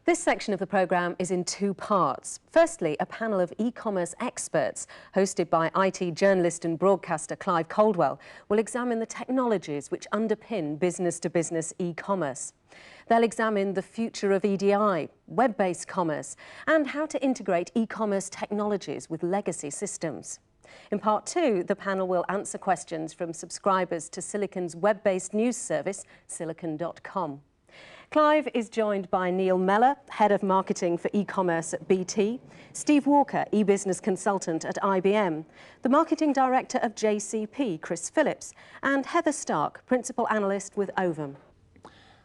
This section of the programme is in two parts. Firstly, a panel of e-commerce experts, hosted by IT journalist and broadcaster Clive Caldwell, will examine the technologies which underpin business-to-business e-commerce. They'll examine the future of EDI, web-based commerce, and how to integrate e-commerce technologies with legacy systems. In part two, the panel will answer questions from subscribers to Silicon's web-based news service, silicon.com. Clive is joined by Neil Mellor, Head of Marketing for E-commerce at BT, Steve Walker, e-business consultant at IBM, the Marketing Director of JCP, Chris Phillips, and Heather Stark, Principal Analyst with Ovum.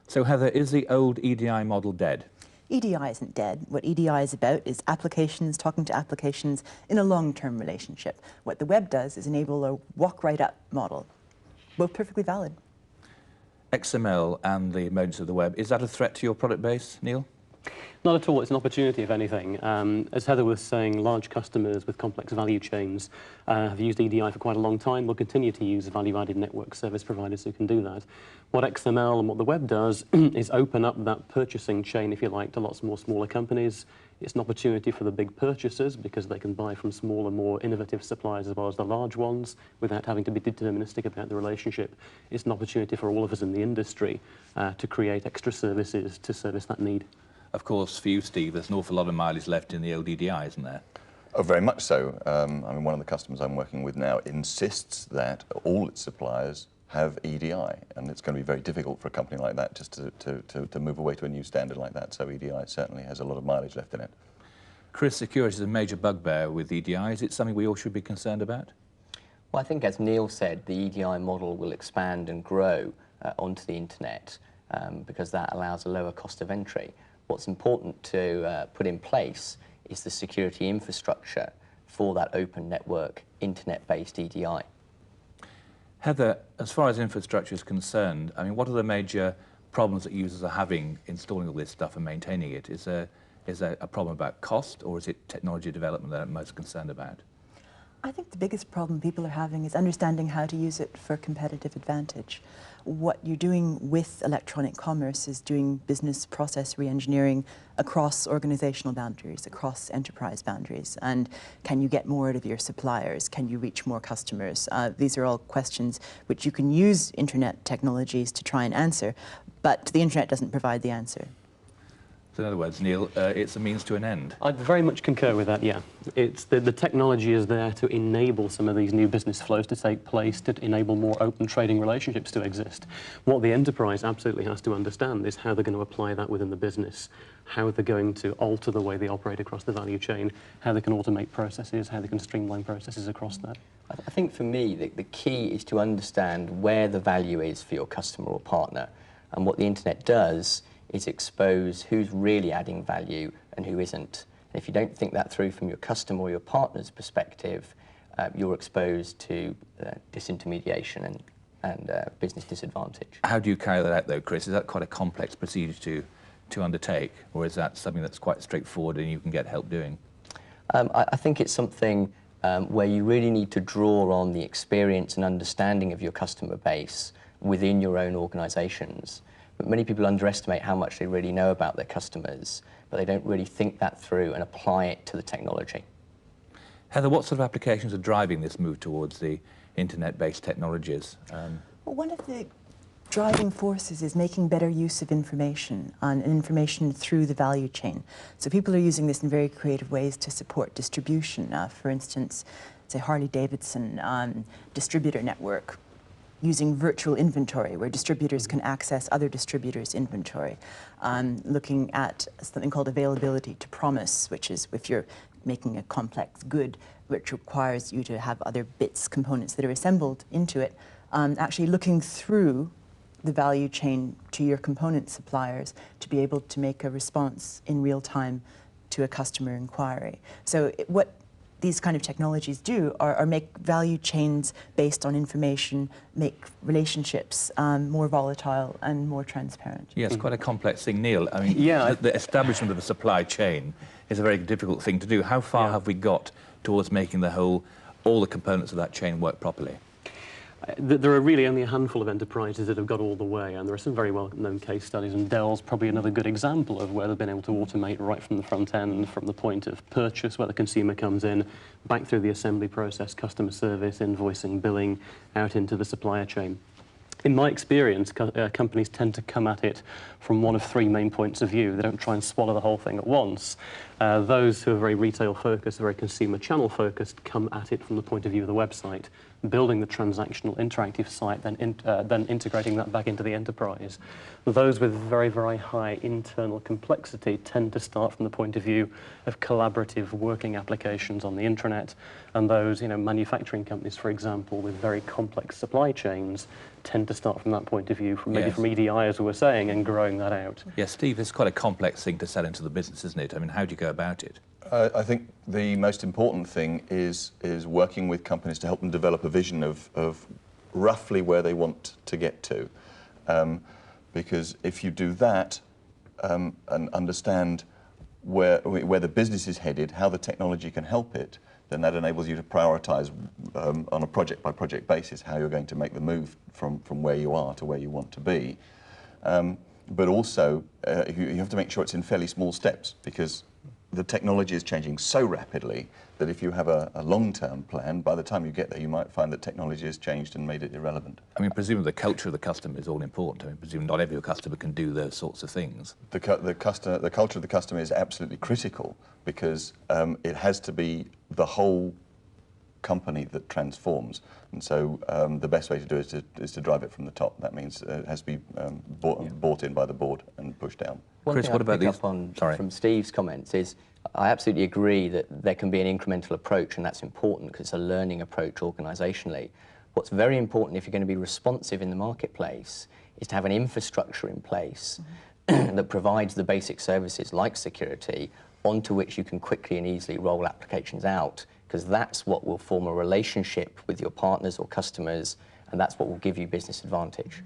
So Heather, is the old EDI model dead? EDI isn't dead. What EDI is about is applications talking to applications in a long-term relationship. What the web does is enable a walk-right-up model. Both perfectly valid. XML and the emergence of the web, is that a threat to your product base, Neil? Not at all. It's an opportunity, if anything. As Heather was saying, large customers with complex value chains have used EDI for quite a long time. Will continue to use value-added network service providers who can do that. What XML and what the web does is open up that purchasing chain, if you like, to lots more smaller companies. It's an opportunity for the big purchasers because they can buy from smaller, more innovative suppliers as well as the large ones without having to be deterministic about the relationship. It's an opportunity for all of us in the industry to create extra services to service that need. Of course, for you, Steve, there's an awful lot of mileage left in the old EDI, isn't there? Oh, very much so. I mean, one of the customers I'm working with now insists that all its suppliers have EDI, and it's going to be very difficult for a company like that just to move away to a new standard like that. So EDI certainly has a lot of mileage left in it. Chris, security is a major bugbear with EDI. Is it something we all should be concerned about? Well, I think, as Neil said, the EDI model will expand and grow onto the internet because that allows a lower cost of entry. What's important to put in place is the security infrastructure for that open network, internet-based EDI. Heather, as far as infrastructure is concerned, I mean, what are the major problems that users are having installing all this stuff and maintaining it? Is there a problem about cost, or is it technology development that I'm most concerned about? I think the biggest problem people are having is understanding how to use it for competitive advantage. What you're doing with electronic commerce is doing business process re-engineering across organizational boundaries, across enterprise boundaries. And can you get more out of your suppliers? Can you reach more customers? These are all questions which you can use internet technologies to try and answer, but the internet doesn't provide the answer. So in other words, Neil, it's a means to an end. I'd very much concur with that, yeah. It's the technology is there to enable some of these new business flows to take place, to enable more open trading relationships to exist. What the enterprise absolutely has to understand is how they're going to apply that within the business, how they're going to alter the way they operate across the value chain, how they can automate processes, how they can streamline processes across that. I think for me, the key is to understand where the value is for your customer or partner. And what the internet does is expose who's really adding value and who isn't. And if you don't think that through from your customer or your partner's perspective, you're exposed to disintermediation and business disadvantage. How do you carry that out, though, Chris? Is that quite a complex procedure to undertake, or is that something that's quite straightforward and you can get help doing? I think it's something where you really need to draw on the experience and understanding of your customer base within your own organisations. But many people underestimate how much they really know about their customers, but they don't really think that through and apply it to the technology. Heather, what sort of applications are driving this move towards the internet-based technologies? Well, one of the driving forces is making better use of information and information through the value chain. So people are using this in very creative ways to support distribution. For instance, say Harley-Davidson distributor network, using virtual inventory where distributors can access other distributors' inventory. Looking at something called availability to promise, which is if you're making a complex good which requires you to have other bits, components that are assembled into it, actually looking through the value chain to your component suppliers to be able to make a response in real time to a customer inquiry. So what these kind of technologies do are make value chains based on information, make relationships more volatile and more transparent. Yeah, it's quite a complex thing. Neil, I mean, the establishment of a supply chain is a very difficult thing to do. How far have we got towards making all the components of that chain work properly? There are really only a handful of enterprises that have got all the way, and there are some very well-known case studies, and Dell's probably another good example of where they've been able to automate right from the front end, from the point of purchase, where the consumer comes in, back through the assembly process, customer service, invoicing, billing, out into the supplier chain. In my experience, companies tend to come at it from one of three main points of view. They don't try and swallow the whole thing at once. Those who are very retail-focused, very consumer channel-focused, come at it from the point of view of the website, building the transactional, interactive site, then integrating that back into the enterprise. Those with very, very high internal complexity tend to start from the point of view of collaborative working applications on the intranet, and those, manufacturing companies, for example, with very complex supply chains, tend to start from that point of view, from maybe from EDI, as we were saying, and growing that out. Yes, Steve, it's quite a complex thing to sell into the business, isn't it? I mean, how do you go about it? I think the most important thing is working with companies to help them develop a vision of roughly where they want to get to. Because if you do that and understand where the business is headed, how the technology can help it, then that enables you to prioritize on a project-by-project basis how you're going to make the move from where you are to where you want to be. But also, you have to make sure it's in fairly small steps, because the technology is changing so rapidly that if you have a long-term plan, by the time you get there, you might find that technology has changed and made it irrelevant. I mean, presumably the culture of the customer is all important. I mean, presumably not every customer can do those sorts of things. The culture of the customer is absolutely critical, because it has to be the whole company that transforms. And so the best way to do it is to drive it from the top. That means it has to be bought in by the board and pushed down. Chris, what about these? From Steve's comments is, I absolutely agree that there can be an incremental approach, and that's important because it's a learning approach organisationally. What's very important if you're going to be responsive in the marketplace is to have an infrastructure in place that provides the basic services like security onto which you can quickly and easily roll applications out, because that's what will form a relationship with your partners or customers, and that's what will give you business advantage.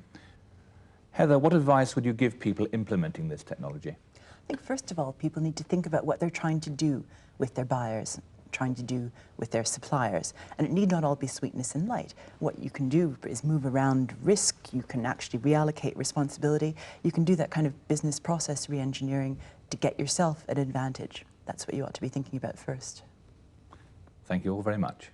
Heather, what advice would you give people implementing this technology? I think first of all, people need to think about what they're trying to do with their buyers, trying to do with their suppliers. And it need not all be sweetness and light. What you can do is move around risk. You can actually reallocate responsibility. You can do that kind of business process re-engineering to get yourself an advantage. That's what you ought to be thinking about first. Thank you all very much.